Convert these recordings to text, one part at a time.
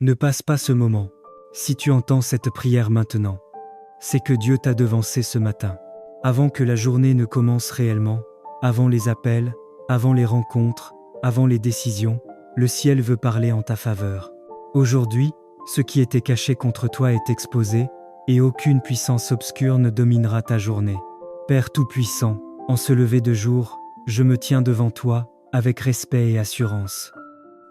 Ne passe pas ce moment. Si tu entends cette prière maintenant, c'est que Dieu t'a devancé ce matin. Avant que la journée ne commence réellement, avant les appels, avant les rencontres, avant les décisions, le ciel veut parler en ta faveur. Aujourd'hui, ce qui était caché contre toi est exposé, et aucune puissance obscure ne dominera ta journée. Père Tout-Puissant, en ce lever de jour, je me tiens devant toi, avec respect et assurance.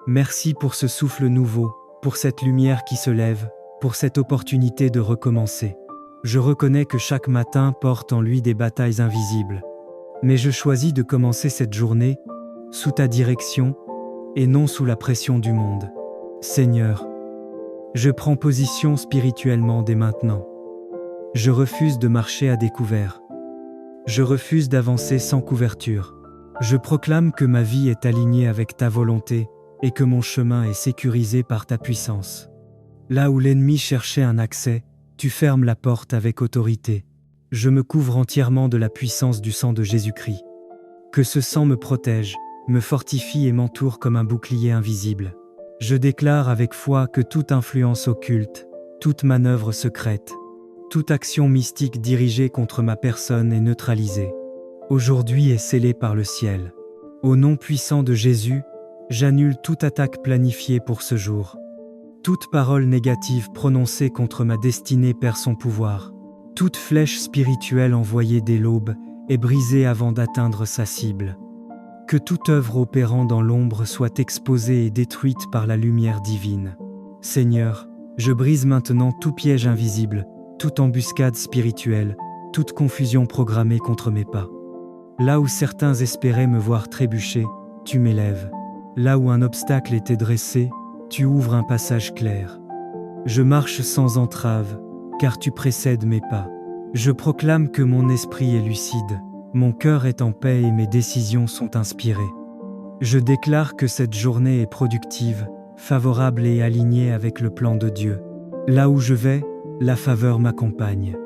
Merci pour ce souffle nouveau, pour cette lumière qui se lève, pour cette opportunité de recommencer. Je reconnais que chaque matin porte en lui des batailles invisibles. Mais je choisis de commencer cette journée sous ta direction et non sous la pression du monde. Seigneur, je prends position spirituellement dès maintenant. Je refuse de marcher à découvert. Je refuse d'avancer sans couverture. Je proclame que ma vie est alignée avec ta volonté et que mon chemin est sécurisé par ta puissance. Là où l'ennemi cherchait un accès, tu fermes la porte avec autorité. Je me couvre entièrement de la puissance du sang de Jésus-Christ. Que ce sang me protège, me fortifie et m'entoure comme un bouclier invisible. Je déclare avec foi que toute influence occulte, toute manœuvre secrète, toute action mystique dirigée contre ma personne est neutralisée. Aujourd'hui est scellée par le ciel. Au nom puissant de Jésus, j'annule toute attaque planifiée pour ce jour. Toute parole négative prononcée contre ma destinée perd son pouvoir. Toute flèche spirituelle envoyée dès l'aube est brisée avant d'atteindre sa cible. Que toute œuvre opérant dans l'ombre soit exposée et détruite par la lumière divine. Seigneur, je brise maintenant tout piège invisible, toute embuscade spirituelle, toute confusion programmée contre mes pas. Là où certains espéraient me voir trébucher, tu m'élèves. Là où un obstacle était dressé, tu ouvres un passage clair. Je marche sans entrave, car tu précèdes mes pas. Je proclame que mon esprit est lucide, mon cœur est en paix et mes décisions sont inspirées. Je déclare que cette journée est productive, favorable et alignée avec le plan de Dieu. Là où je vais, la faveur m'accompagne.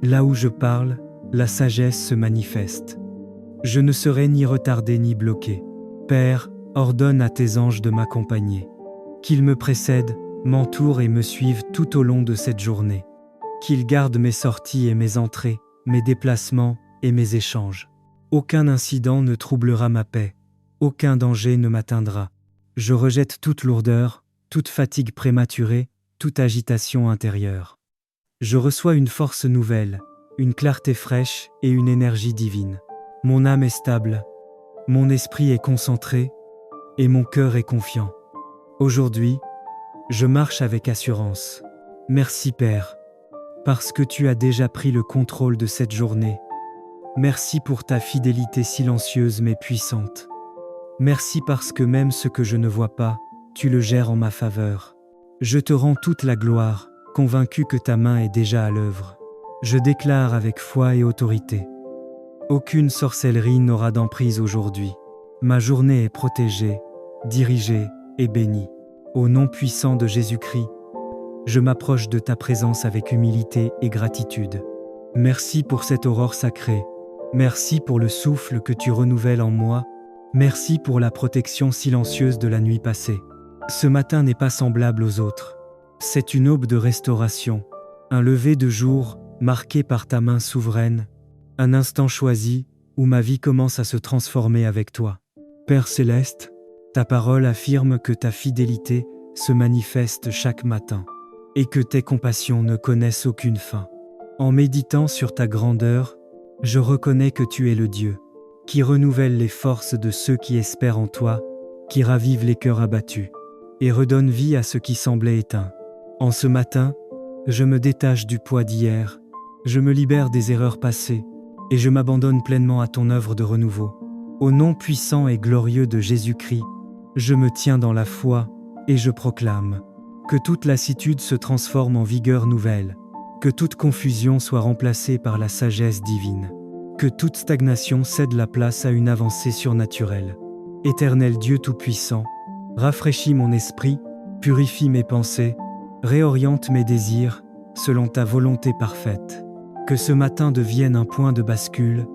Là où je parle, la sagesse se manifeste. Je ne serai ni retardé ni bloqué. Père, ordonne à tes anges de m'accompagner. Qu'ils me précèdent, m'entourent et me suivent tout au long de cette journée. Qu'ils gardent mes sorties et mes entrées, mes déplacements et mes échanges. Aucun incident ne troublera ma paix. Aucun danger ne m'atteindra. Je rejette toute lourdeur, toute fatigue prématurée, toute agitation intérieure. Je reçois une force nouvelle, une clarté fraîche et une énergie divine. Mon âme est stable, mon esprit est concentré et mon cœur est confiant. Aujourd'hui, je marche avec assurance. Merci Père, parce que tu as déjà pris le contrôle de cette journée. Merci pour ta fidélité silencieuse mais puissante. Merci parce que même ce que je ne vois pas, tu le gères en ma faveur. Je te rends toute la gloire, convaincu que ta main est déjà à l'œuvre. Je déclare avec foi et autorité. Aucune sorcellerie n'aura d'emprise aujourd'hui. Ma journée est protégée, dirigée et bénie. Au nom puissant de Jésus-Christ, je m'approche de ta présence avec humilité et gratitude. Merci pour cette aurore sacrée. Merci pour le souffle que tu renouvelles en moi. Merci pour la protection silencieuse de la nuit passée. Ce matin n'est pas semblable aux autres. C'est une aube de restauration, un lever de jour marqué par ta main souveraine, un instant choisi où ma vie commence à se transformer avec toi. Père céleste, ta parole affirme que ta fidélité se manifeste chaque matin et que tes compassions ne connaissent aucune fin. En méditant sur ta grandeur, je reconnais que tu es le Dieu qui renouvelle les forces de ceux qui espèrent en toi, qui ravive les cœurs abattus et redonne vie à ce qui semblait éteint. En ce matin, je me détache du poids d'hier, je me libère des erreurs passées et je m'abandonne pleinement à ton œuvre de renouveau. Au nom puissant et glorieux de Jésus-Christ, je me tiens dans la foi et je proclame que toute lassitude se transforme en vigueur nouvelle, que toute confusion soit remplacée par la sagesse divine, que toute stagnation cède la place à une avancée surnaturelle. Éternel Dieu Tout-Puissant, rafraîchis mon esprit, purifie mes pensées, réoriente mes désirs selon ta volonté parfaite. Que ce matin devienne un point de bascule,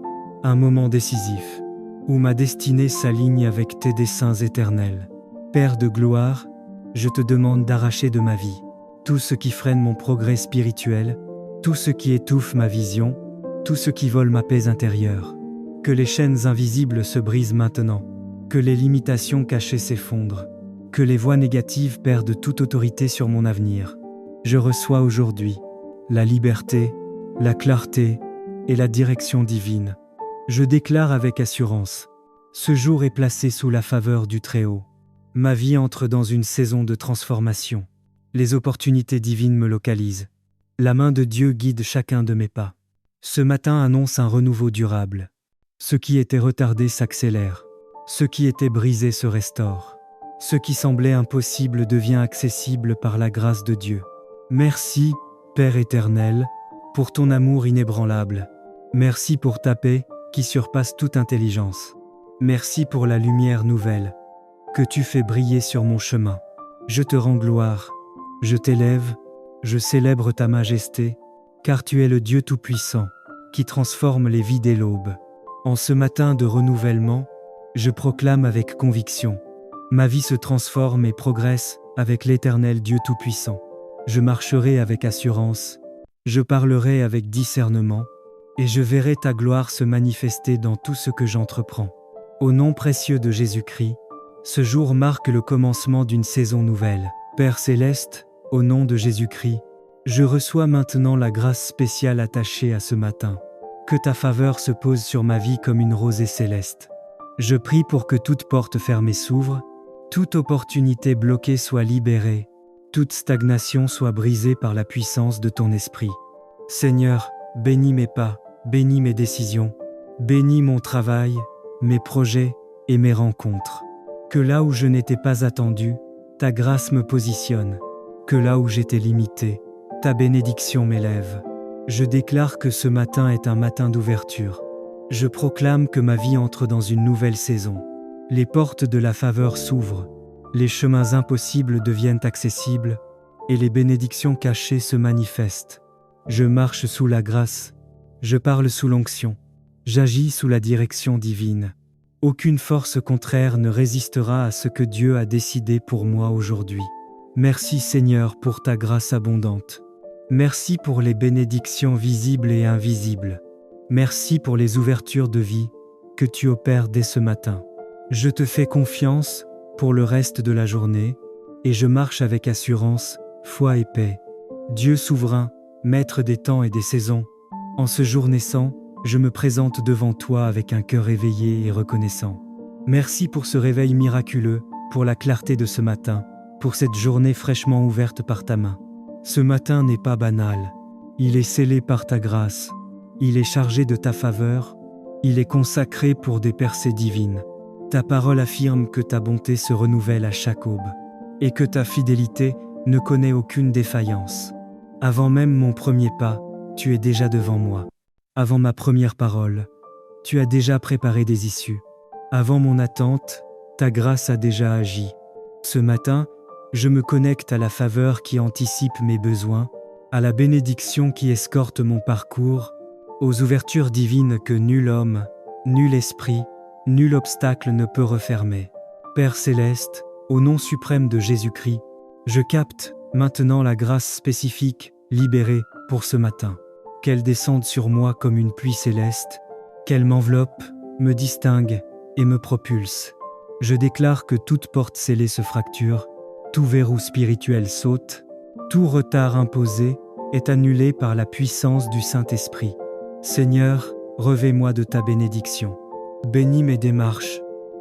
un moment décisif, où ma destinée s'aligne avec tes desseins éternels. Père de gloire, je te demande d'arracher de ma vie tout ce qui freine mon progrès spirituel, tout ce qui étouffe ma vision, tout ce qui vole ma paix intérieure. Que les chaînes invisibles se brisent maintenant, que les limitations cachées s'effondrent, que les voix négatives perdent toute autorité sur mon avenir. Je reçois aujourd'hui la liberté, la clarté et la direction divine. Je déclare avec assurance, ce jour est placé sous la faveur du Très-Haut. Ma vie entre dans une saison de transformation. Les opportunités divines me localisent. La main de Dieu guide chacun de mes pas. Ce matin annonce un renouveau durable. Ce qui était retardé s'accélère. Ce qui était brisé se restaure. Ce qui semblait impossible devient accessible par la grâce de Dieu. Merci, Père éternel, pour ton amour inébranlable. Merci pour ta paix qui surpasse toute intelligence. Merci pour la lumière nouvelle que tu fais briller sur mon chemin. Je te rends gloire. Je t'élève, je célèbre ta majesté, car tu es le Dieu Tout-Puissant, qui transforme les vies dès l'aube. En ce matin de renouvellement, je proclame avec conviction, ma vie se transforme et progresse avec l'Éternel Dieu Tout-Puissant. Je marcherai avec assurance, je parlerai avec discernement, et je verrai ta gloire se manifester dans tout ce que j'entreprends. Au nom précieux de Jésus-Christ, ce jour marque le commencement d'une saison nouvelle. Père céleste, au nom de Jésus-Christ, je reçois maintenant la grâce spéciale attachée à ce matin. Que ta faveur se pose sur ma vie comme une rosée céleste. Je prie pour que toute porte fermée s'ouvre, toute opportunité bloquée soit libérée, toute stagnation soit brisée par la puissance de ton esprit. Seigneur, bénis mes pas, bénis mes décisions, bénis mon travail, mes projets et mes rencontres. Que là où je n'étais pas attendu, ta grâce me positionne. Que là où j'étais limité, ta bénédiction m'élève. Je déclare que ce matin est un matin d'ouverture. Je proclame que ma vie entre dans une nouvelle saison. Les portes de la faveur s'ouvrent, les chemins impossibles deviennent accessibles, et les bénédictions cachées se manifestent. Je marche sous la grâce, je parle sous l'onction, j'agis sous la direction divine. Aucune force contraire ne résistera à ce que Dieu a décidé pour moi aujourd'hui. Merci Seigneur pour ta grâce abondante. Merci pour les bénédictions visibles et invisibles. Merci pour les ouvertures de vie que tu opères dès ce matin. Je te fais confiance pour le reste de la journée et je marche avec assurance, foi et paix. Dieu souverain, maître des temps et des saisons, en ce jour naissant, je me présente devant toi avec un cœur éveillé et reconnaissant. Merci pour ce réveil miraculeux, pour la clarté de ce matin, pour cette journée fraîchement ouverte par ta main. Ce matin n'est pas banal. Il est scellé par ta grâce. Il est chargé de ta faveur. Il est consacré pour des percées divines. Ta parole affirme que ta bonté se renouvelle à chaque aube et que ta fidélité ne connaît aucune défaillance. Avant même mon premier pas, tu es déjà devant moi. Avant ma première parole, tu as déjà préparé des issues. Avant mon attente, ta grâce a déjà agi. Ce matin, je me connecte à la faveur qui anticipe mes besoins, à la bénédiction qui escorte mon parcours, aux ouvertures divines que nul homme, nul esprit, nul obstacle ne peut refermer. Père céleste, au nom suprême de Jésus-Christ, je capte maintenant la grâce spécifique, libérée pour ce matin. Qu'elle descende sur moi comme une pluie céleste, qu'elle m'enveloppe, me distingue et me propulse. Je déclare que toute porte scellée se fracture, tout verrou spirituel saute, tout retard imposé est annulé par la puissance du Saint-Esprit. Seigneur, revêt-moi de ta bénédiction. Bénis mes démarches,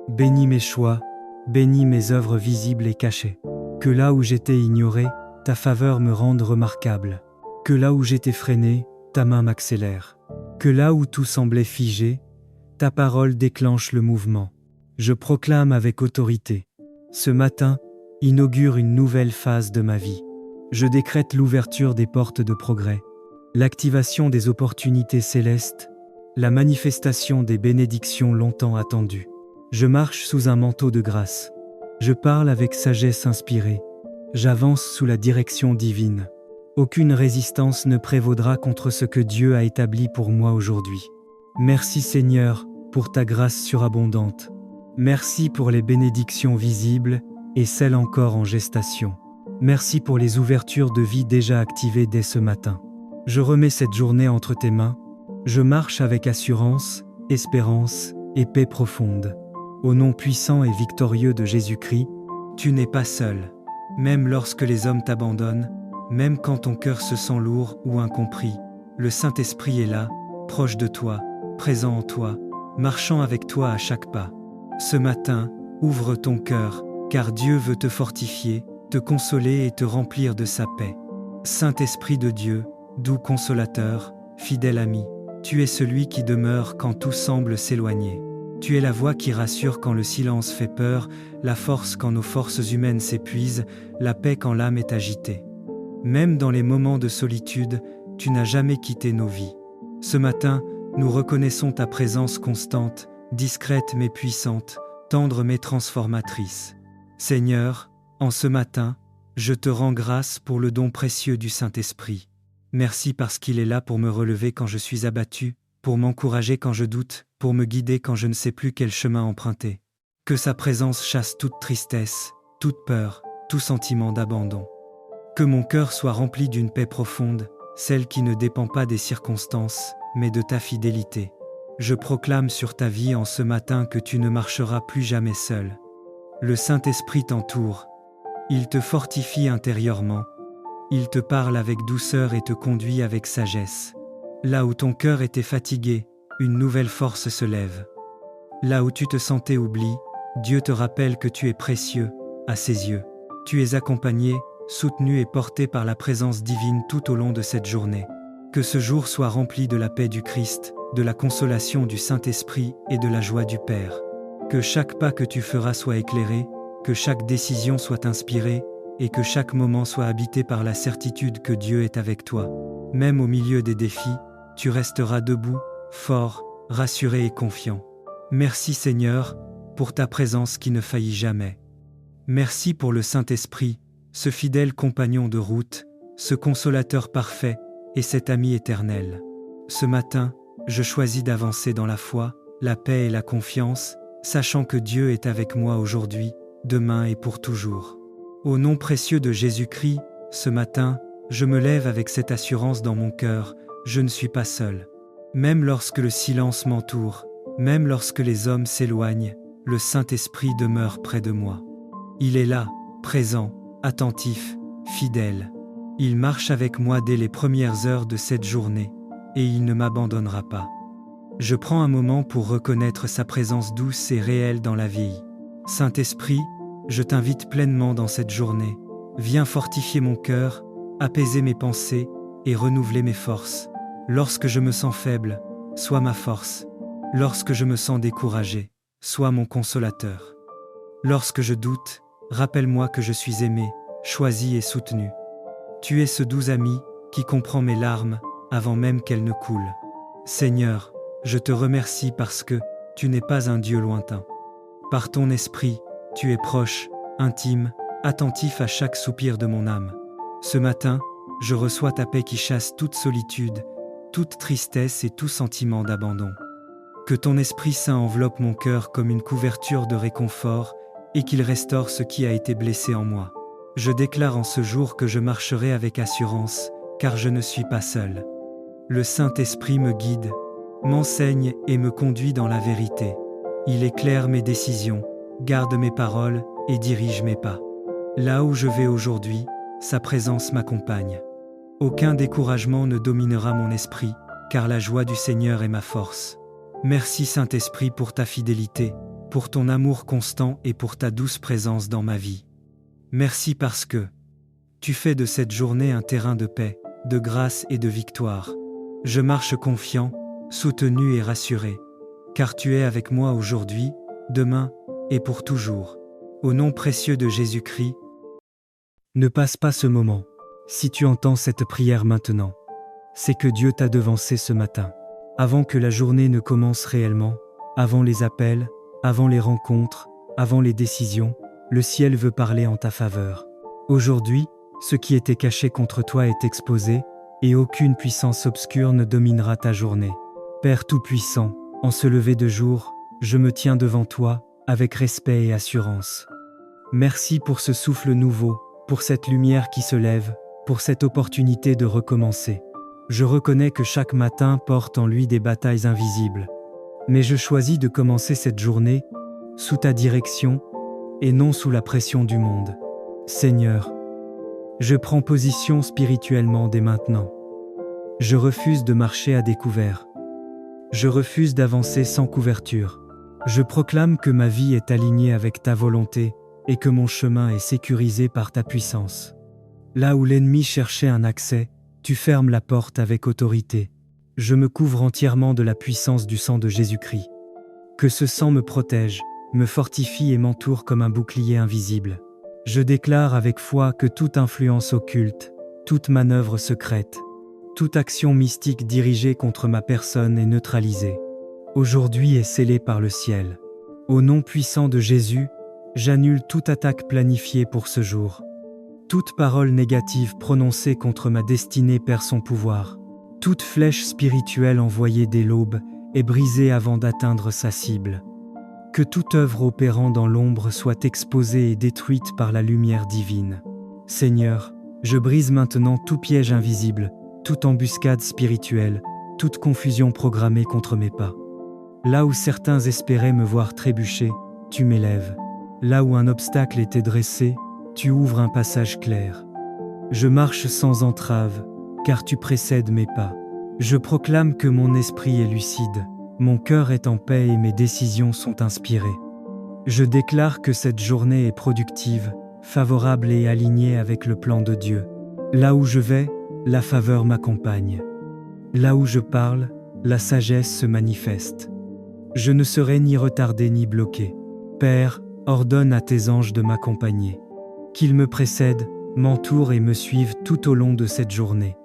bénis mes choix, bénis mes œuvres visibles et cachées. Que là où j'étais ignoré, ta faveur me rende remarquable. Que là où j'étais freiné, ta main m'accélère. Que là où tout semblait figé, ta parole déclenche le mouvement. Je proclame avec autorité. Ce matin, inaugure une nouvelle phase de ma vie. Je décrète l'ouverture des portes de progrès, l'activation des opportunités célestes, la manifestation des bénédictions longtemps attendues. Je marche sous un manteau de grâce. Je parle avec sagesse inspirée. J'avance sous la direction divine. Aucune résistance ne prévaudra contre ce que Dieu a établi pour moi aujourd'hui. Merci Seigneur pour ta grâce surabondante. Merci pour les bénédictions visibles et celles encore en gestation. Merci pour les ouvertures de vie déjà activées dès ce matin. Je remets cette journée entre tes mains. Je marche avec assurance, espérance et paix profonde. Au nom puissant et victorieux de Jésus-Christ, tu n'es pas seul. Même lorsque les hommes t'abandonnent, même quand ton cœur se sent lourd ou incompris, le Saint-Esprit est là, proche de toi, présent en toi, marchant avec toi à chaque pas. Ce matin, ouvre ton cœur, car Dieu veut te fortifier, te consoler et te remplir de sa paix. Saint-Esprit de Dieu, doux consolateur, fidèle ami, tu es celui qui demeure quand tout semble s'éloigner. Tu es la voix qui rassure quand le silence fait peur, la force quand nos forces humaines s'épuisent, la paix quand l'âme est agitée. Même dans les moments de solitude, tu n'as jamais quitté nos vies. Ce matin, nous reconnaissons ta présence constante, discrète mais puissante, tendre mais transformatrice. Seigneur, en ce matin, je te rends grâce pour le don précieux du Saint-Esprit. Merci parce qu'il est là pour me relever quand je suis abattu, pour m'encourager quand je doute, pour me guider quand je ne sais plus quel chemin emprunter. Que sa présence chasse toute tristesse, toute peur, tout sentiment d'abandon. Que mon cœur soit rempli d'une paix profonde, celle qui ne dépend pas des circonstances, mais de ta fidélité. Je proclame sur ta vie en ce matin que tu ne marcheras plus jamais seul. Le Saint-Esprit t'entoure. Il te fortifie intérieurement. Il te parle avec douceur et te conduit avec sagesse. Là où ton cœur était fatigué, une nouvelle force se lève. Là où tu te sentais oublié, Dieu te rappelle que tu es précieux, à ses yeux. Tu es accompagné, soutenu et porté par la présence divine tout au long de cette journée. Que ce jour soit rempli de la paix du Christ, de la consolation du Saint-Esprit et de la joie du Père. Que chaque pas que tu feras soit éclairé, que chaque décision soit inspirée, et que chaque moment soit habité par la certitude que Dieu est avec toi. Même au milieu des défis, tu resteras debout, fort, rassuré et confiant. Merci Seigneur, pour ta présence qui ne faillit jamais. Merci pour le Saint-Esprit, ce fidèle compagnon de route, ce consolateur parfait et cet ami éternel. Ce matin, je choisis d'avancer dans la foi, la paix et la confiance, sachant que Dieu est avec moi aujourd'hui, demain et pour toujours. Au nom précieux de Jésus-Christ, ce matin, je me lève avec cette assurance dans mon cœur, je ne suis pas seul. Même lorsque le silence m'entoure, même lorsque les hommes s'éloignent, le Saint-Esprit demeure près de moi. Il est là, présent, attentif, fidèle. Il marche avec moi dès les premières heures de cette journée, et il ne m'abandonnera pas. Je prends un moment pour reconnaître sa présence douce et réelle dans la vie. Saint-Esprit, je t'invite pleinement dans cette journée. Viens fortifier mon cœur, apaiser mes pensées et renouveler mes forces. Lorsque je me sens faible, sois ma force. Lorsque je me sens découragé, sois mon consolateur. Lorsque je doute, rappelle-moi que je suis aimé, choisi et soutenu. Tu es ce doux ami qui comprend mes larmes avant même qu'elles ne coulent. Seigneur, je te remercie parce que tu n'es pas un Dieu lointain. Par ton esprit, tu es proche, intime, attentif à chaque soupir de mon âme. Ce matin, je reçois ta paix qui chasse toute solitude, toute tristesse et tout sentiment d'abandon. Que ton Esprit Saint enveloppe mon cœur comme une couverture de réconfort et qu'il restaure ce qui a été blessé en moi. Je déclare en ce jour que je marcherai avec assurance, car je ne suis pas seul. Le Saint-Esprit me guide, m'enseigne et me conduit dans la vérité. Il éclaire mes décisions, garde mes paroles et dirige mes pas. Là où je vais aujourd'hui, sa présence m'accompagne. Aucun découragement ne dominera mon esprit, car la joie du Seigneur est ma force. Merci Saint-Esprit pour ta fidélité, pour ton amour constant et pour ta douce présence dans ma vie. Merci parce que tu fais de cette journée un terrain de paix, de grâce et de victoire. Je marche confiant, soutenu et rassuré, car tu es avec moi aujourd'hui, demain et pour toujours. Au nom précieux de Jésus-Christ. Ne passe pas ce moment. Si tu entends cette prière maintenant, c'est que Dieu t'a devancé ce matin. Avant que la journée ne commence réellement, avant les appels, avant les rencontres, avant les décisions, le ciel veut parler en ta faveur. Aujourd'hui, ce qui était caché contre toi est exposé, et aucune puissance obscure ne dominera ta journée. Père Tout-Puissant, en ce lever de jour, je me tiens devant toi, avec respect et assurance. Merci pour ce souffle nouveau, pour cette lumière qui se lève, pour cette opportunité de recommencer. Je reconnais que chaque matin porte en lui des batailles invisibles. Mais je choisis de commencer cette journée sous ta direction et non sous la pression du monde. Seigneur, je prends position spirituellement dès maintenant. Je refuse de marcher à découvert. Je refuse d'avancer sans couverture. Je proclame que ma vie est alignée avec ta volonté et que mon chemin est sécurisé par ta puissance. Là où l'ennemi cherchait un accès, tu fermes la porte avec autorité. Je me couvre entièrement de la puissance du sang de Jésus-Christ. Que ce sang me protège, me fortifie et m'entoure comme un bouclier invisible. Je déclare avec foi que toute influence occulte, toute manœuvre secrète, toute action mystique dirigée contre ma personne est neutralisée. Aujourd'hui est scellée par le ciel. Au nom puissant de Jésus, j'annule toute attaque planifiée pour ce jour. Toute parole négative prononcée contre ma destinée perd son pouvoir. Toute flèche spirituelle envoyée dès l'aube est brisée avant d'atteindre sa cible. Que toute œuvre opérant dans l'ombre soit exposée et détruite par la lumière divine. Seigneur, je brise maintenant tout piège invisible, toute embuscade spirituelle, toute confusion programmée contre mes pas. Là où certains espéraient me voir trébucher, tu m'élèves. Là où un obstacle était dressé, tu ouvres un passage clair. Je marche sans entrave, car tu précèdes mes pas. Je proclame que mon esprit est lucide, mon cœur est en paix et mes décisions sont inspirées. Je déclare que cette journée est productive, favorable et alignée avec le plan de Dieu. Là où je vais, la faveur m'accompagne. Là où je parle, la sagesse se manifeste. Je ne serai ni retardé ni bloqué. Père, ordonne à tes anges de m'accompagner. Qu'ils me précèdent, m'entourent et me suivent tout au long de cette journée.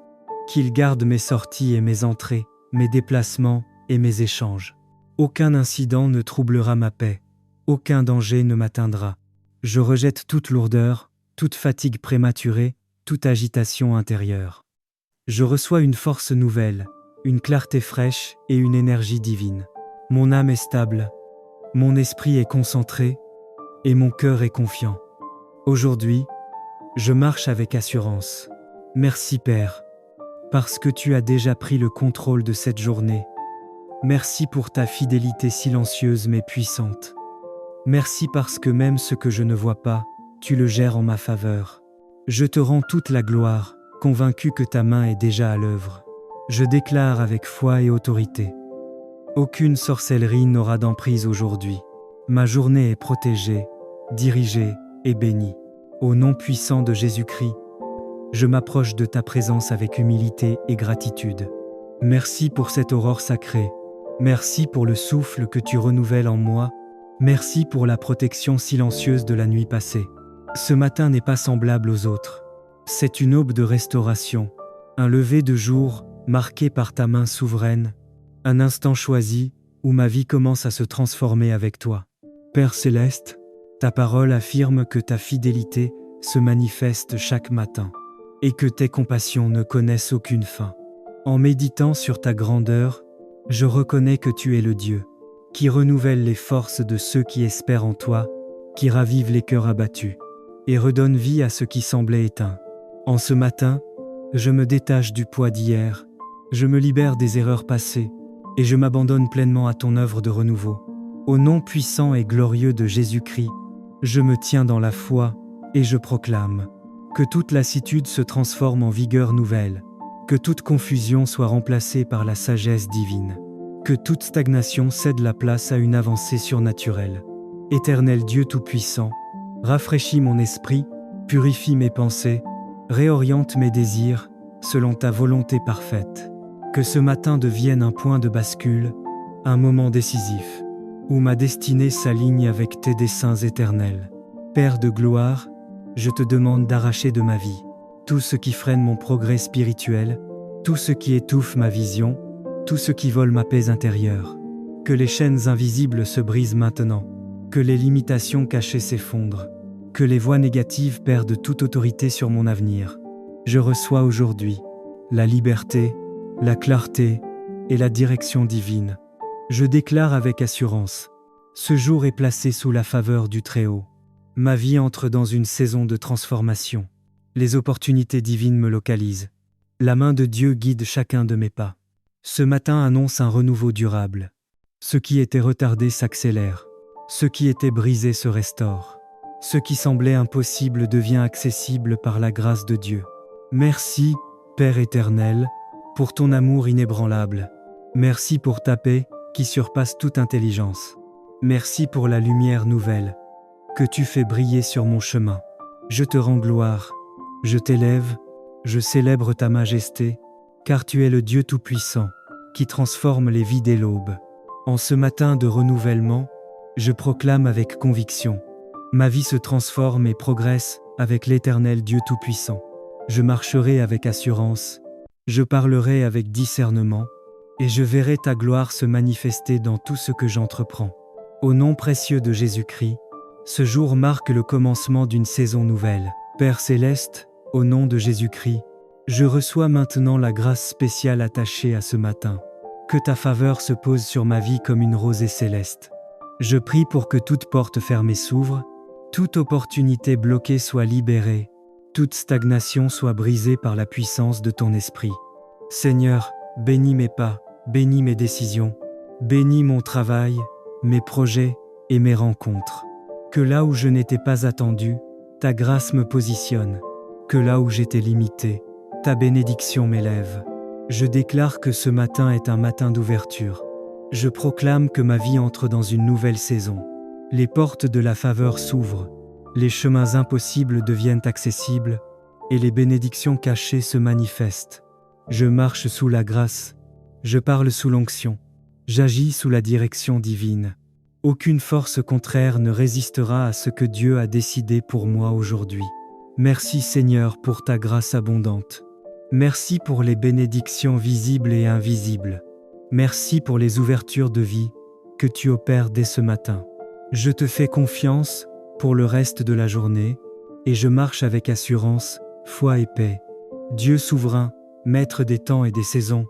Qu'ils gardent mes sorties et mes entrées, mes déplacements et mes échanges. Aucun incident ne troublera ma paix. Aucun danger ne m'atteindra. Je rejette toute lourdeur, toute fatigue prématurée, toute agitation intérieure. Je reçois une force nouvelle, une clarté fraîche et une énergie divine. Mon âme est stable, mon esprit est concentré et mon cœur est confiant. Aujourd'hui, je marche avec assurance. Merci Père, parce que tu as déjà pris le contrôle de cette journée. Merci pour ta fidélité silencieuse mais puissante. Merci parce que même ce que je ne vois pas, tu le gères en ma faveur. Je te rends toute la gloire, convaincu que ta main est déjà à l'œuvre. Je déclare avec foi et autorité. Aucune sorcellerie n'aura d'emprise aujourd'hui. Ma journée est protégée, dirigée et bénie. Au nom puissant de Jésus-Christ, je m'approche de ta présence avec humilité et gratitude. Merci pour cette aurore sacrée. Merci pour le souffle que tu renouvelles en moi. Merci pour la protection silencieuse de la nuit passée. Ce matin n'est pas semblable aux autres. C'est une aube de restauration, un lever de jour marqué par ta main souveraine, un instant choisi où ma vie commence à se transformer avec toi. Père céleste, ta parole affirme que ta fidélité se manifeste chaque matin et que tes compassions ne connaissent aucune fin. En méditant sur ta grandeur, je reconnais que tu es le Dieu qui renouvelle les forces de ceux qui espèrent en toi, qui ravive les cœurs abattus et redonne vie à ce qui semblait éteint. En ce matin, je me détache du poids d'hier, je me libère des erreurs passées et je m'abandonne pleinement à ton œuvre de renouveau. Au nom puissant et glorieux de Jésus-Christ, je me tiens dans la foi et je proclame que toute lassitude se transforme en vigueur nouvelle, que toute confusion soit remplacée par la sagesse divine, que toute stagnation cède la place à une avancée surnaturelle. Éternel Dieu Tout-Puissant, rafraîchis mon esprit, purifie mes pensées, réoriente mes désirs selon ta volonté parfaite. Que ce matin devienne un point de bascule, un moment décisif, où ma destinée s'aligne avec tes desseins éternels. Père de gloire, je te demande d'arracher de ma vie tout ce qui freine mon progrès spirituel, tout ce qui étouffe ma vision, tout ce qui vole ma paix intérieure. Que les chaînes invisibles se brisent maintenant, que les limitations cachées s'effondrent, que les voix négatives perdent toute autorité sur mon avenir. Je reçois aujourd'hui la liberté, la clarté et la direction divine. Je déclare avec assurance, ce jour est placé sous la faveur du Très-Haut. Ma vie entre dans une saison de transformation. Les opportunités divines me localisent. La main de Dieu guide chacun de mes pas. Ce matin annonce un renouveau durable. Ce qui était retardé s'accélère. Ce qui était brisé se restaure. Ce qui semblait impossible devient accessible par la grâce de Dieu. Merci, Père éternel, pour ton amour inébranlable. Merci pour ta paix qui surpasse toute intelligence. Merci pour la lumière nouvelle que tu fais briller sur mon chemin. Je te rends gloire, je t'élève, je célèbre ta majesté, car tu es le Dieu Tout-Puissant, qui transforme les vies dès l'aube. En ce matin de renouvellement, je proclame avec conviction. Ma vie se transforme et progresse avec l'Éternel Dieu Tout-Puissant. Je marcherai avec assurance, je parlerai avec discernement, et je verrai ta gloire se manifester dans tout ce que j'entreprends. Au nom précieux de Jésus-Christ, ce jour marque le commencement d'une saison nouvelle. Père céleste, au nom de Jésus-Christ, je reçois maintenant la grâce spéciale attachée à ce matin. Que ta faveur se pose sur ma vie comme une rosée céleste. Je prie pour que toute porte fermée s'ouvre, toute opportunité bloquée soit libérée, toute stagnation soit brisée par la puissance de ton esprit. Seigneur, bénis mes pas, bénis mes décisions, bénis mon travail, mes projets et mes rencontres. Que là où je n'étais pas attendu, ta grâce me positionne. Que là où j'étais limité, ta bénédiction m'élève. Je déclare que ce matin est un matin d'ouverture. Je proclame que ma vie entre dans une nouvelle saison. Les portes de la faveur s'ouvrent, les chemins impossibles deviennent accessibles, et les bénédictions cachées se manifestent. Je marche sous la grâce, je parle sous l'onction, j'agis sous la direction divine. Aucune force contraire ne résistera à ce que Dieu a décidé pour moi aujourd'hui. Merci Seigneur pour ta grâce abondante. Merci pour les bénédictions visibles et invisibles. Merci pour les ouvertures de vie que tu opères dès ce matin. Je te fais confiance pour le reste de la journée et je marche avec assurance, foi et paix. Dieu souverain, maître des temps et des saisons,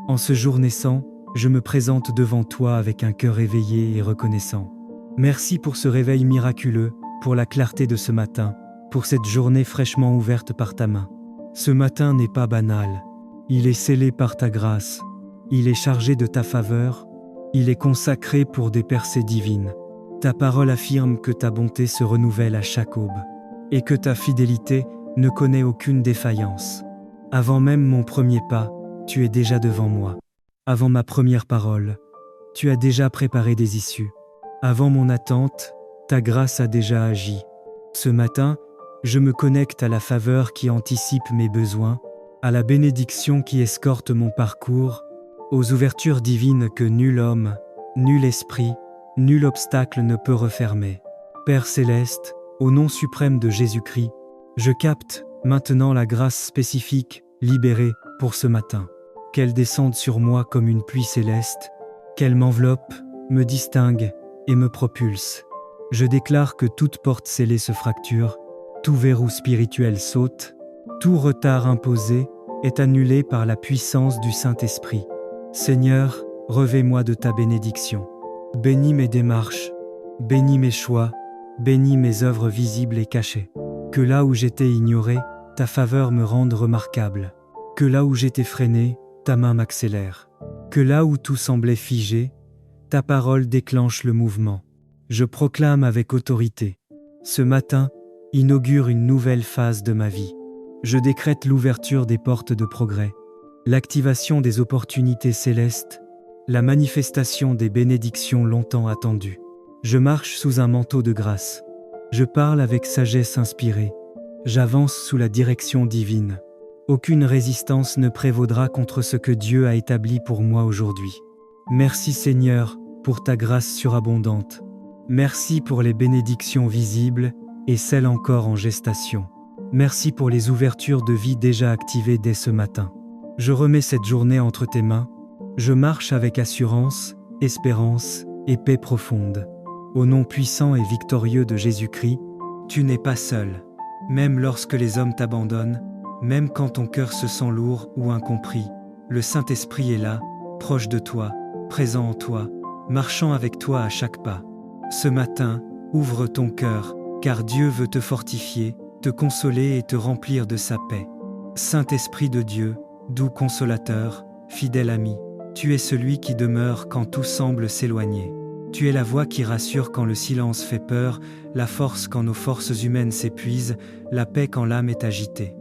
en ce jour naissant, je me présente devant toi avec un cœur éveillé et reconnaissant. Merci pour ce réveil miraculeux, pour la clarté de ce matin, pour cette journée fraîchement ouverte par ta main. Ce matin n'est pas banal. Il est scellé par ta grâce. Il est chargé de ta faveur. Il est consacré pour des percées divines. Ta parole affirme que ta bonté se renouvelle à chaque aube et que ta fidélité ne connaît aucune défaillance. Avant même mon premier pas, tu es déjà devant moi. Avant ma première parole, tu as déjà préparé des issues. Avant mon attente, ta grâce a déjà agi. Ce matin, je me connecte à la faveur qui anticipe mes besoins, à la bénédiction qui escorte mon parcours, aux ouvertures divines que nul homme, nul esprit, nul obstacle ne peut refermer. Père céleste, au nom suprême de Jésus-Christ, je capte maintenant la grâce spécifique, libérée pour ce matin. Qu'elle descende sur moi comme une pluie céleste, qu'elle m'enveloppe, me distingue et me propulse. Je déclare que toute porte scellée se fracture, tout verrou spirituel saute, tout retard imposé est annulé par la puissance du Saint-Esprit. Seigneur, revêt-moi de ta bénédiction. Bénis mes démarches, bénis mes choix, bénis mes œuvres visibles et cachées. Que là où j'étais ignoré, ta faveur me rende remarquable. Que là où j'étais freiné, ta main m'accélère. Que là où tout semblait figé, ta parole déclenche le mouvement. Je proclame avec autorité. Ce matin, inaugure une nouvelle phase de ma vie. Je décrète l'ouverture des portes de progrès, l'activation des opportunités célestes, la manifestation des bénédictions longtemps attendues. Je marche sous un manteau de grâce. Je parle avec sagesse inspirée. J'avance sous la direction divine. Aucune résistance ne prévaudra contre ce que Dieu a établi pour moi aujourd'hui. Merci Seigneur pour ta grâce surabondante. Merci pour les bénédictions visibles et celles encore en gestation. Merci pour les ouvertures de vie déjà activées dès ce matin. Je remets cette journée entre tes mains. Je marche avec assurance, espérance et paix profonde. Au nom puissant et victorieux de Jésus-Christ, tu n'es pas seul. Même lorsque les hommes t'abandonnent, même quand ton cœur se sent lourd ou incompris, le Saint-Esprit est là, proche de toi, présent en toi, marchant avec toi à chaque pas. Ce matin, ouvre ton cœur, car Dieu veut te fortifier, te consoler et te remplir de sa paix. Saint-Esprit de Dieu, doux consolateur, fidèle ami, tu es celui qui demeure quand tout semble s'éloigner. Tu es la voix qui rassure quand le silence fait peur, la force quand nos forces humaines s'épuisent, la paix quand l'âme est agitée.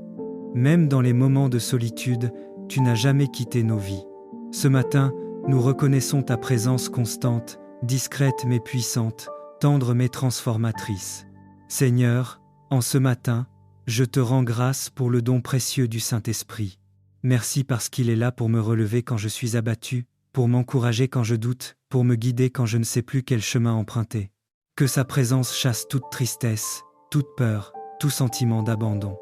Même dans les moments de solitude, tu n'as jamais quitté nos vies. Ce matin, nous reconnaissons ta présence constante, discrète mais puissante, tendre mais transformatrice. Seigneur, en ce matin, je te rends grâce pour le don précieux du Saint-Esprit. Merci parce qu'il est là pour me relever quand je suis abattu, pour m'encourager quand je doute, pour me guider quand je ne sais plus quel chemin emprunter. Que sa présence chasse toute tristesse, toute peur, tout sentiment d'abandon.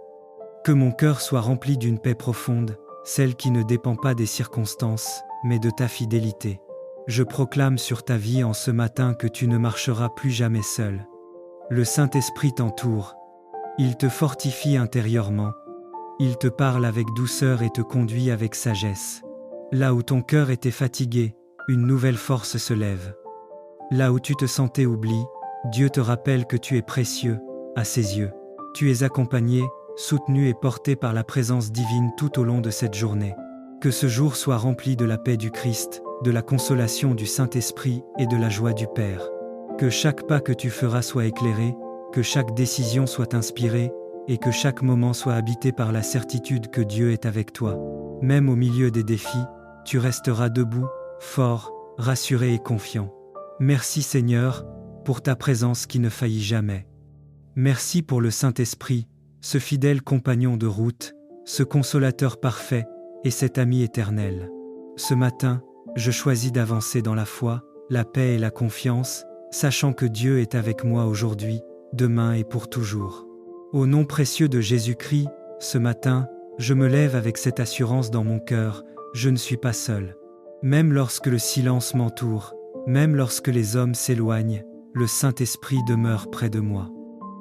Que mon cœur soit rempli d'une paix profonde, celle qui ne dépend pas des circonstances, mais de ta fidélité. Je proclame sur ta vie en ce matin que tu ne marcheras plus jamais seul. Le Saint-Esprit t'entoure. Il te fortifie intérieurement. Il te parle avec douceur et te conduit avec sagesse. Là où ton cœur était fatigué, une nouvelle force se lève. Là où tu te sentais oublié, Dieu te rappelle que tu es précieux, à ses yeux. Tu es accompagné, soutenu et porté par la présence divine tout au long de cette journée. Que ce jour soit rempli de la paix du Christ, de la consolation du Saint-Esprit et de la joie du Père. Que chaque pas que tu feras soit éclairé, que chaque décision soit inspirée, et que chaque moment soit habité par la certitude que Dieu est avec toi. Même au milieu des défis, tu resteras debout, fort, rassuré et confiant. Merci Seigneur, pour ta présence qui ne faillit jamais. Merci pour le Saint-Esprit, ce fidèle compagnon de route, ce consolateur parfait et cet ami éternel. Ce matin, je choisis d'avancer dans la foi, la paix et la confiance, sachant que Dieu est avec moi aujourd'hui, demain et pour toujours. Au nom précieux de Jésus-Christ, ce matin, je me lève avec cette assurance dans mon cœur, je ne suis pas seul. Même lorsque le silence m'entoure, même lorsque les hommes s'éloignent, le Saint-Esprit demeure près de moi.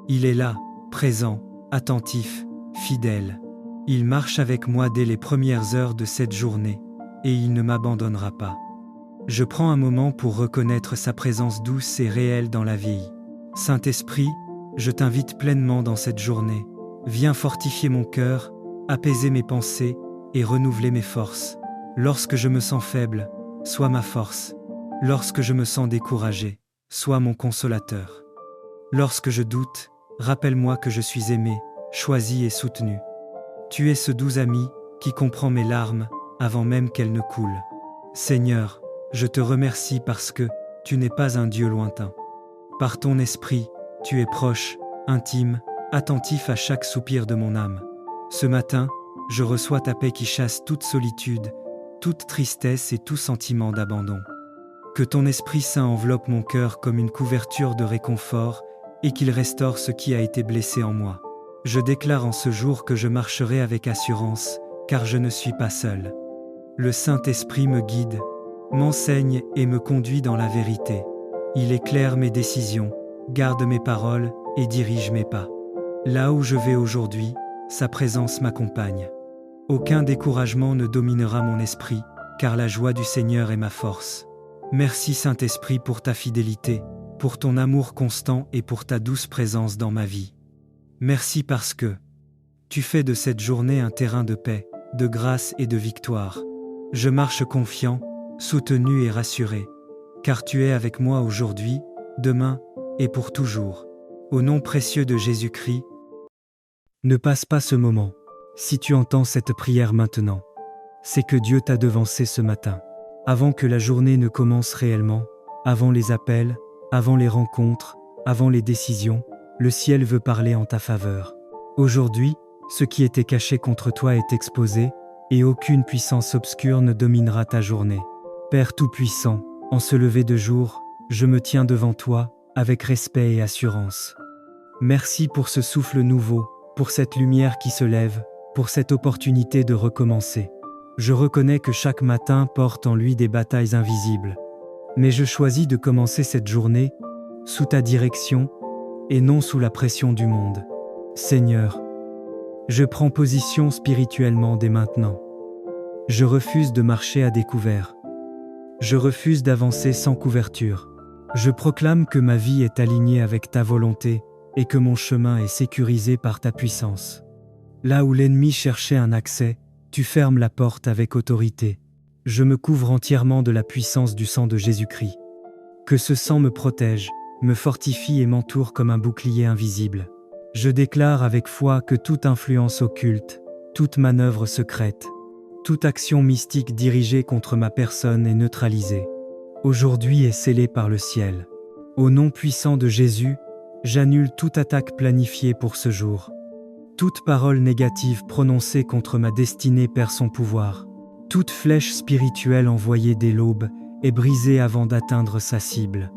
Il est là, présent, attentif, fidèle. Il marche avec moi dès les premières heures de cette journée, et il ne m'abandonnera pas. Je prends un moment pour reconnaître sa présence douce et réelle dans la vie. Saint-Esprit, je t'invite pleinement dans cette journée. Viens fortifier mon cœur, apaiser mes pensées et renouveler mes forces. Lorsque je me sens faible, sois ma force. Lorsque je me sens découragé, sois mon consolateur. Lorsque je doute, rappelle-moi que je suis aimé, choisi et soutenu. Tu es ce doux ami qui comprend mes larmes avant même qu'elles ne coulent. Seigneur, je te remercie parce que tu n'es pas un Dieu lointain. Par ton esprit, tu es proche, intime, attentif à chaque soupir de mon âme. Ce matin, je reçois ta paix qui chasse toute solitude, toute tristesse et tout sentiment d'abandon. Que ton Esprit Saint enveloppe mon cœur comme une couverture de réconfort et qu'il restaure ce qui a été blessé en moi. Je déclare en ce jour que je marcherai avec assurance, car je ne suis pas seul. Le Saint-Esprit me guide, m'enseigne et me conduit dans la vérité. Il éclaire mes décisions, garde mes paroles et dirige mes pas. Là où je vais aujourd'hui, sa présence m'accompagne. Aucun découragement ne dominera mon esprit, car la joie du Seigneur est ma force. Merci Saint-Esprit pour ta fidélité, pour ton amour constant et pour ta douce présence dans ma vie. Merci parce que tu fais de cette journée un terrain de paix, de grâce et de victoire. Je marche confiant, soutenu et rassuré, car tu es avec moi aujourd'hui, demain et pour toujours. Au nom précieux de Jésus-Christ. Ne passe pas ce moment. Si tu entends cette prière maintenant, c'est que Dieu t'a devancé ce matin. Avant que la journée ne commence réellement, avant les appels, avant les rencontres, avant les décisions, le ciel veut parler en ta faveur. Aujourd'hui, ce qui était caché contre toi est exposé, et aucune puissance obscure ne dominera ta journée. Père Tout-Puissant, en ce lever de jour, je me tiens devant toi, avec respect et assurance. Merci pour ce souffle nouveau, pour cette lumière qui se lève, pour cette opportunité de recommencer. Je reconnais que chaque matin porte en lui des batailles invisibles. Mais je choisis de commencer cette journée sous ta direction et non sous la pression du monde. Seigneur, je prends position spirituellement dès maintenant. Je refuse de marcher à découvert. Je refuse d'avancer sans couverture. Je proclame que ma vie est alignée avec ta volonté, et que mon chemin est sécurisé par ta puissance. Là où l'ennemi cherchait un accès, tu fermes la porte avec autorité. Je me couvre entièrement de la puissance du sang de Jésus-Christ. Que ce sang me protège, me fortifie et m'entoure comme un bouclier invisible. Je déclare avec foi que toute influence occulte, toute manœuvre secrète, toute action mystique dirigée contre ma personne est neutralisée. Aujourd'hui est scellée par le ciel. Au nom puissant de Jésus, j'annule toute attaque planifiée pour ce jour. Toute parole négative prononcée contre ma destinée perd son pouvoir. Toute flèche spirituelle envoyée dès l'aube est brisée avant d'atteindre sa cible.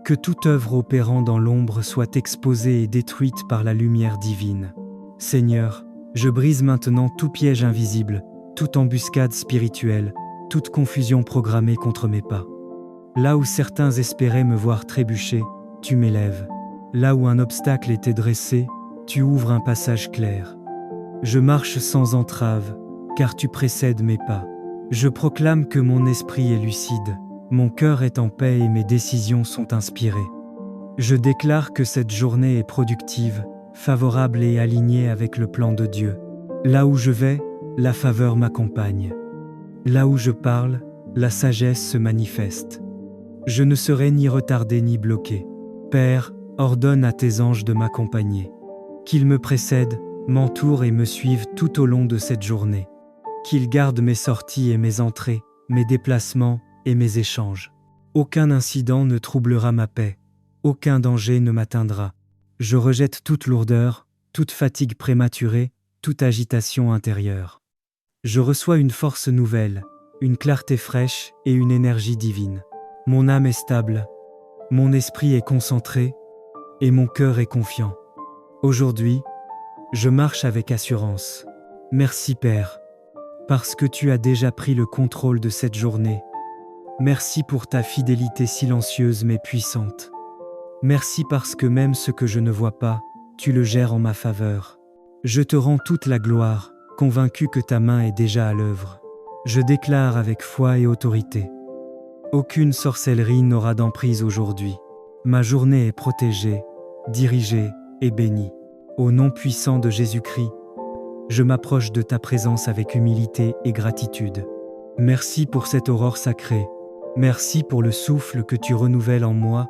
Que toute œuvre opérant dans l'ombre soit exposée et détruite par la lumière divine. Seigneur, je brise maintenant tout piège invisible, toute embuscade spirituelle, toute confusion programmée contre mes pas. Là où certains espéraient me voir trébucher, tu m'élèves. Là où un obstacle était dressé, tu ouvres un passage clair. Je marche sans entrave, car tu précèdes mes pas. Je proclame que mon esprit est lucide, mon cœur est en paix et mes décisions sont inspirées. Je déclare que cette journée est productive, favorable et alignée avec le plan de Dieu. Là où je vais, la faveur m'accompagne. Là où je parle, la sagesse se manifeste. Je ne serai ni retardé ni bloqué. Père, ordonne à tes anges de m'accompagner. Qu'ils me précèdent, m'entourent et me suivent tout au long de cette journée. Qu'ils gardent mes sorties et mes entrées, mes déplacements et mes échanges. Aucun incident ne troublera ma paix. Aucun danger ne m'atteindra. Je rejette toute lourdeur, toute fatigue prématurée, toute agitation intérieure. Je reçois une force nouvelle, une clarté fraîche et une énergie divine. Mon âme est stable, mon esprit est concentré et mon cœur est confiant. Aujourd'hui, je marche avec assurance. Merci Père, parce que tu as déjà pris le contrôle de cette journée. Merci pour ta fidélité silencieuse mais puissante. Merci parce que même ce que je ne vois pas, tu le gères en ma faveur. Je te rends toute la gloire, convaincu que ta main est déjà à l'œuvre. Je déclare avec foi et autorité. Aucune sorcellerie n'aura d'emprise aujourd'hui. Ma journée est protégée, dirigée et bénie. Au nom puissant de Jésus-Christ, je m'approche de ta présence avec humilité et gratitude. Merci pour cette aurore sacrée. Merci pour le souffle que tu renouvelles en moi.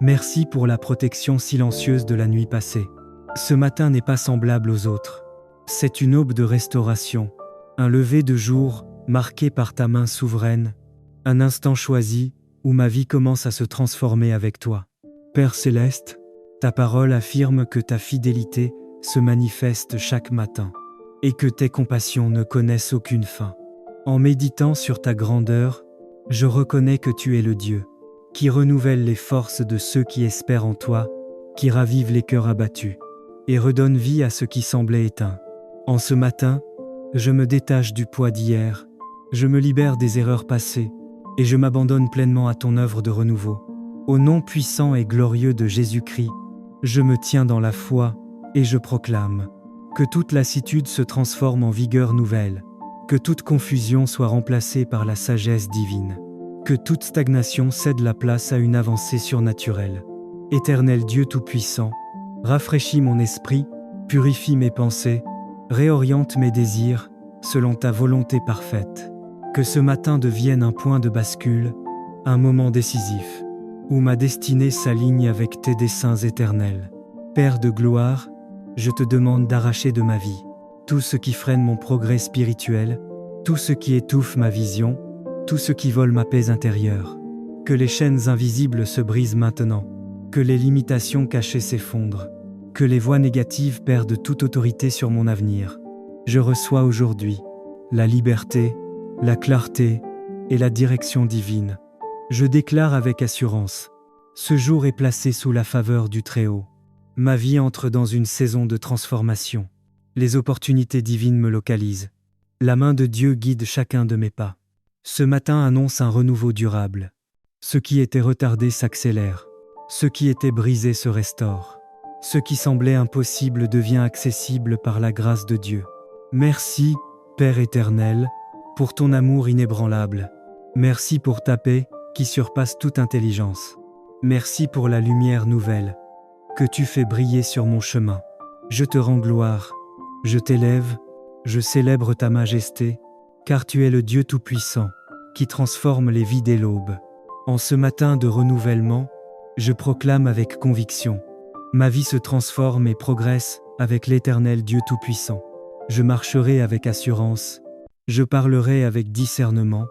Merci pour la protection silencieuse de la nuit passée. Ce matin n'est pas semblable aux autres. C'est une aube de restauration, un lever de jour marqué par ta main souveraine, un instant choisi où ma vie commence à se transformer avec toi. Père céleste, ta parole affirme que ta fidélité se manifeste chaque matin et que tes compassions ne connaissent aucune fin. En méditant sur ta grandeur, je reconnais que tu es le Dieu qui renouvelle les forces de ceux qui espèrent en toi, qui ravive les cœurs abattus et redonne vie à ce qui semblait éteint. En ce matin, je me détache du poids d'hier, je me libère des erreurs passées et je m'abandonne pleinement à ton œuvre de renouveau. Au nom puissant et glorieux de Jésus-Christ, je me tiens dans la foi et je proclame que toute lassitude se transforme en vigueur nouvelle, que toute confusion soit remplacée par la sagesse divine, que toute stagnation cède la place à une avancée surnaturelle. Éternel Dieu Tout-Puissant, rafraîchis mon esprit, purifie mes pensées, réoriente mes désirs selon ta volonté parfaite. Que ce matin devienne un point de bascule, un moment décisif, où ma destinée s'aligne avec tes desseins éternels. Père de gloire, je te demande d'arracher de ma vie tout ce qui freine mon progrès spirituel, tout ce qui étouffe ma vision, tout ce qui vole ma paix intérieure. Que les chaînes invisibles se brisent maintenant, que les limitations cachées s'effondrent, que les voix négatives perdent toute autorité sur mon avenir. Je reçois aujourd'hui la liberté, la clarté et la direction divine. Je déclare avec assurance, ce jour est placé sous la faveur du Très-Haut. Ma vie entre dans une saison de transformation. Les opportunités divines me localisent. La main de Dieu guide chacun de mes pas. Ce matin annonce un renouveau durable. Ce qui était retardé s'accélère. Ce qui était brisé se restaure. Ce qui semblait impossible devient accessible par la grâce de Dieu. Merci, Père éternel, pour ton amour inébranlable. Merci pour ta paix qui surpasse toute intelligence. Merci pour la lumière nouvelle. que tu fais briller sur mon chemin. Je te rends gloire, je t'élève, je célèbre ta majesté, car tu es le Dieu Tout-Puissant, qui transforme les vies dès l'aube. En ce matin de renouvellement, je proclame avec conviction: ma vie se transforme et progresse avec l'Éternel Dieu Tout-Puissant. Je marcherai avec assurance, je parlerai avec discernement,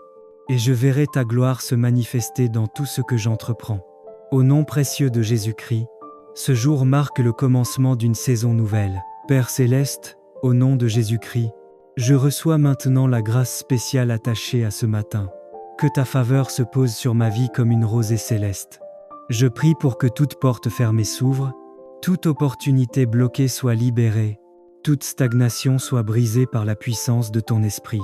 et je verrai ta gloire se manifester dans tout ce que j'entreprends. Au nom précieux de Jésus-Christ, ce jour marque le commencement d'une saison nouvelle. Père céleste, au nom de Jésus-Christ, je reçois maintenant la grâce spéciale attachée à ce matin. Que ta faveur se pose sur ma vie comme une rosée céleste. Je prie pour que toute porte fermée s'ouvre, toute opportunité bloquée soit libérée, toute stagnation soit brisée par la puissance de ton esprit.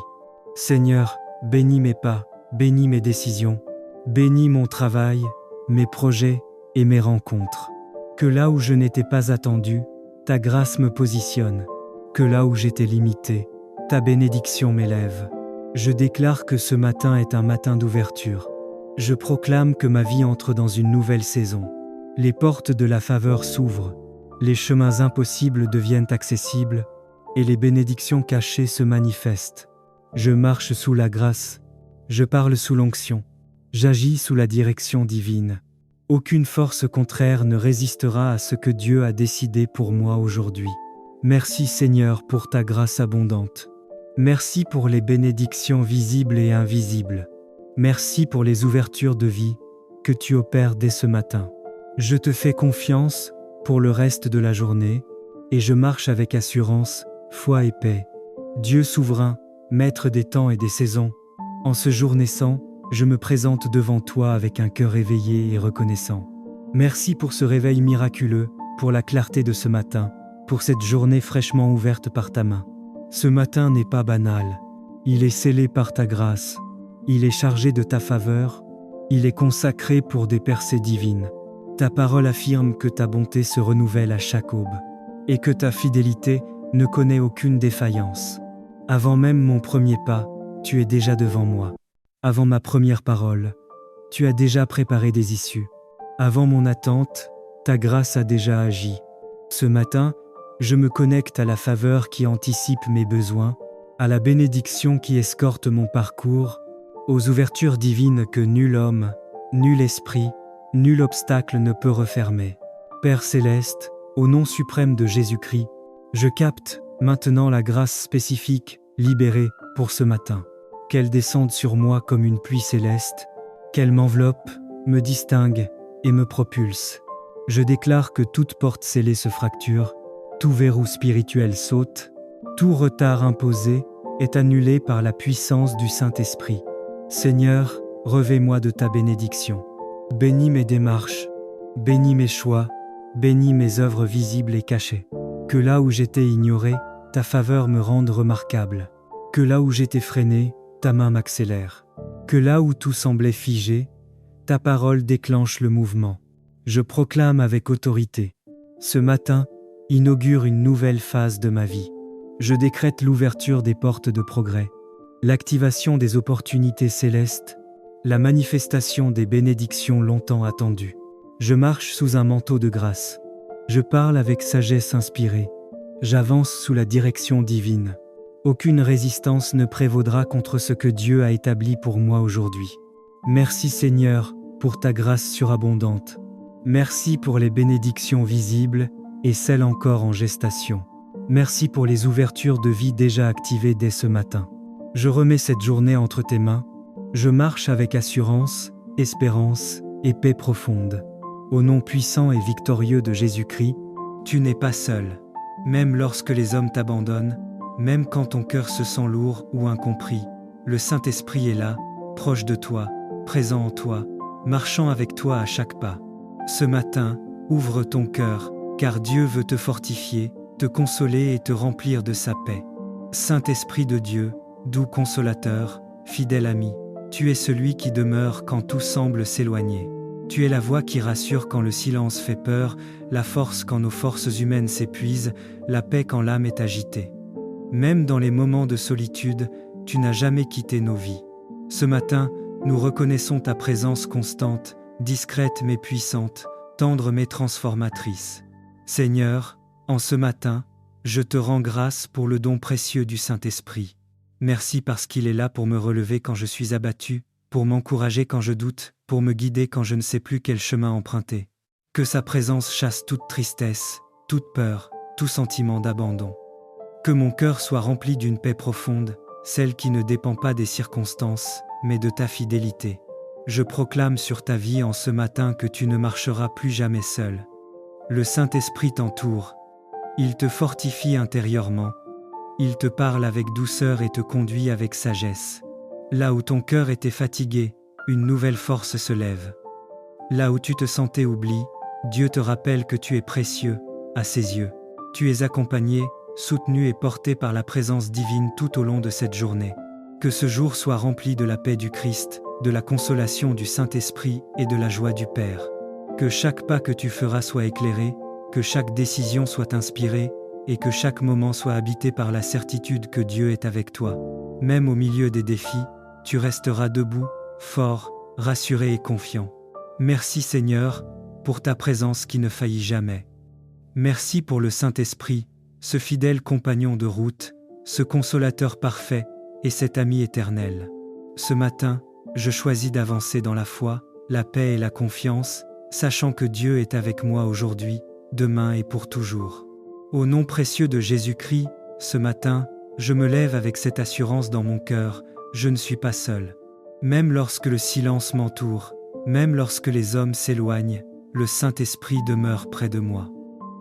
Seigneur, bénis mes pas, bénis mes décisions, bénis mon travail, mes projets et mes rencontres. Que là où je n'étais pas attendu, ta grâce me positionne. Que là où j'étais limité, ta bénédiction m'élève. Je déclare que ce matin est un matin d'ouverture. Je proclame que ma vie entre dans une nouvelle saison. Les portes de la faveur s'ouvrent, les chemins impossibles deviennent accessibles, et les bénédictions cachées se manifestent. Je marche sous la grâce, je parle sous l'onction, j'agis sous la direction divine. Aucune force contraire ne résistera à ce que Dieu a décidé pour moi aujourd'hui. Merci Seigneur pour ta grâce abondante. Merci pour les bénédictions visibles et invisibles. Merci pour les ouvertures de vie que tu opères dès ce matin. Je te fais confiance pour le reste de la journée et je marche avec assurance, foi et paix. Dieu souverain, maître des temps et des saisons, en ce jour naissant, je me présente devant toi avec un cœur éveillé et reconnaissant. Merci pour ce réveil miraculeux, pour la clarté de ce matin, pour cette journée fraîchement ouverte par ta main. Ce matin n'est pas banal, il est scellé par ta grâce, il est chargé de ta faveur, il est consacré pour des percées divines. Ta parole affirme que ta bonté se renouvelle à chaque aube, et que ta fidélité ne connaît aucune défaillance. Avant même mon premier pas, tu es déjà devant moi. Avant ma première parole, tu as déjà préparé des issues. Avant mon attente, ta grâce a déjà agi. Ce matin, je me connecte à la faveur qui anticipe mes besoins, à la bénédiction qui escorte mon parcours, aux ouvertures divines que nul homme, nul esprit, nul obstacle ne peut refermer. Père céleste, au nom suprême de Jésus-Christ, je capte maintenant la grâce spécifique, libérée pour ce matin. Qu'elle descende sur moi comme une pluie céleste, qu'elle m'enveloppe, me distingue et me propulse. Je déclare que toute porte scellée se fracture, tout verrou spirituel saute, tout retard imposé est annulé par la puissance du Saint-Esprit. Seigneur, revêt-moi de ta bénédiction. Bénis mes démarches, bénis mes choix, bénis mes œuvres visibles et cachées. Que là où j'étais ignoré, ta faveur me rende remarquable. Que là où j'étais freiné, ta main m'accélère. Que là où tout semblait figé, ta parole déclenche le mouvement. Je proclame avec autorité. Ce matin, inaugure une nouvelle phase de ma vie. Je décrète l'ouverture des portes de progrès, l'activation des opportunités célestes, la manifestation des bénédictions longtemps attendues. Je marche sous un manteau de grâce. Je parle avec sagesse inspirée. J'avance sous la direction divine. Aucune résistance ne prévaudra contre ce que Dieu a établi pour moi aujourd'hui. Merci Seigneur pour ta grâce surabondante. Merci pour les bénédictions visibles et celles encore en gestation. Merci pour les ouvertures de vie déjà activées dès ce matin. Je remets cette journée entre tes mains. Je marche avec assurance, espérance et paix profonde. Au nom puissant et victorieux de Jésus-Christ, tu n'es pas seul. Même lorsque les hommes t'abandonnent, même quand ton cœur se sent lourd ou incompris, le Saint-Esprit est là, proche de toi, présent en toi, marchant avec toi à chaque pas. Ce matin, ouvre ton cœur, car Dieu veut te fortifier, te consoler et te remplir de sa paix. Saint-Esprit de Dieu, doux consolateur, fidèle ami, tu es celui qui demeure quand tout semble s'éloigner. Tu es la voix qui rassure quand le silence fait peur, la force quand nos forces humaines s'épuisent, la paix quand l'âme est agitée. Même dans les moments de solitude, tu n'as jamais quitté nos vies. Ce matin, nous reconnaissons ta présence constante, discrète mais puissante, tendre mais transformatrice. Seigneur, en ce matin, je te rends grâce pour le don précieux du Saint-Esprit. Merci parce qu'il est là pour me relever quand je suis abattu, pour m'encourager quand je doute, pour me guider quand je ne sais plus quel chemin emprunter. Que sa présence chasse toute tristesse, toute peur, tout sentiment d'abandon. Que mon cœur soit rempli d'une paix profonde, celle qui ne dépend pas des circonstances, mais de ta fidélité. Je proclame sur ta vie en ce matin que tu ne marcheras plus jamais seul. Le Saint-Esprit t'entoure. Il te fortifie intérieurement. Il te parle avec douceur et te conduit avec sagesse. Là où ton cœur était fatigué, une nouvelle force se lève. Là où tu te sentais oublié, Dieu te rappelle que tu es précieux, à ses yeux. Tu es accompagné, soutenu et porté par la présence divine tout au long de cette journée. Que ce jour soit rempli de la paix du Christ, de la consolation du Saint-Esprit et de la joie du Père. Que chaque pas que tu feras soit éclairé, que chaque décision soit inspirée, et que chaque moment soit habité par la certitude que Dieu est avec toi. Même au milieu des défis, tu resteras debout, fort, rassuré et confiant. Merci Seigneur, pour ta présence qui ne faillit jamais. Merci pour le Saint-Esprit, ce fidèle compagnon de route, ce consolateur parfait et cet ami éternel. Ce matin, je choisis d'avancer dans la foi, la paix et la confiance, sachant que Dieu est avec moi aujourd'hui, demain et pour toujours. Au nom précieux de Jésus-Christ, ce matin, je me lève avec cette assurance dans mon cœur, je ne suis pas seul. Même lorsque le silence m'entoure, même lorsque les hommes s'éloignent, le Saint-Esprit demeure près de moi.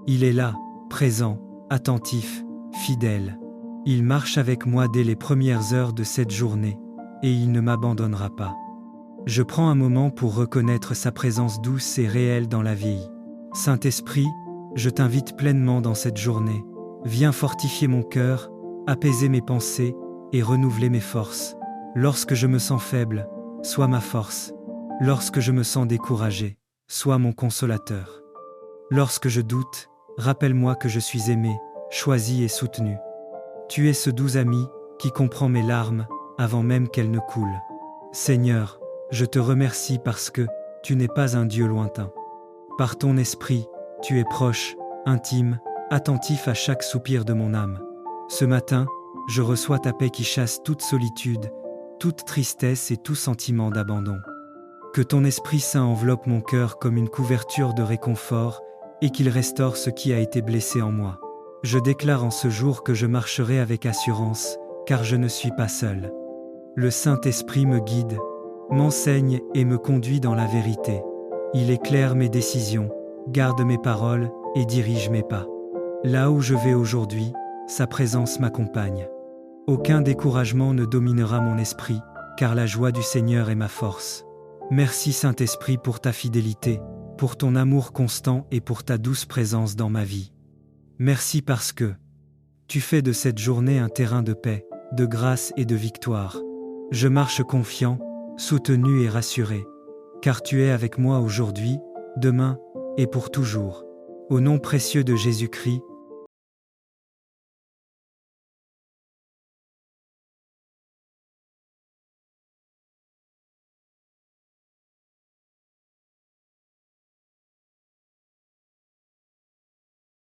Il est là, présent, attentif, fidèle. Il marche avec moi dès les premières heures de cette journée, et il ne m'abandonnera pas. Je prends un moment pour reconnaître sa présence douce et réelle dans la vie. Saint-Esprit, je t'invite pleinement dans cette journée. Viens fortifier mon cœur, apaiser mes pensées et renouveler mes forces. Lorsque je me sens faible, sois ma force. Lorsque je me sens découragé, sois mon consolateur. Lorsque je doute, rappelle-moi que je suis aimé, choisi et soutenu. Tu es ce doux ami qui comprend mes larmes avant même qu'elles ne coulent. Seigneur, je te remercie parce que tu n'es pas un Dieu lointain. Par ton esprit, tu es proche, intime, attentif à chaque soupir de mon âme. Ce matin, je reçois ta paix qui chasse toute solitude, toute tristesse et tout sentiment d'abandon. Que ton Esprit Saint enveloppe mon cœur comme une couverture de réconfort et qu'il restaure ce qui a été blessé en moi. Je déclare en ce jour que je marcherai avec assurance, car je ne suis pas seul. Le Saint-Esprit me guide, m'enseigne et me conduit dans la vérité. Il éclaire mes décisions, garde mes paroles et dirige mes pas. Là où je vais aujourd'hui, sa présence m'accompagne. Aucun découragement ne dominera mon esprit, car la joie du Seigneur est ma force. Merci Saint-Esprit pour ta fidélité, pour ton amour constant et pour ta douce présence dans ma vie. Merci parce que tu fais de cette journée un terrain de paix, de grâce et de victoire. Je marche confiant, soutenu et rassuré, car tu es avec moi aujourd'hui, demain et pour toujours. Au nom précieux de Jésus-Christ,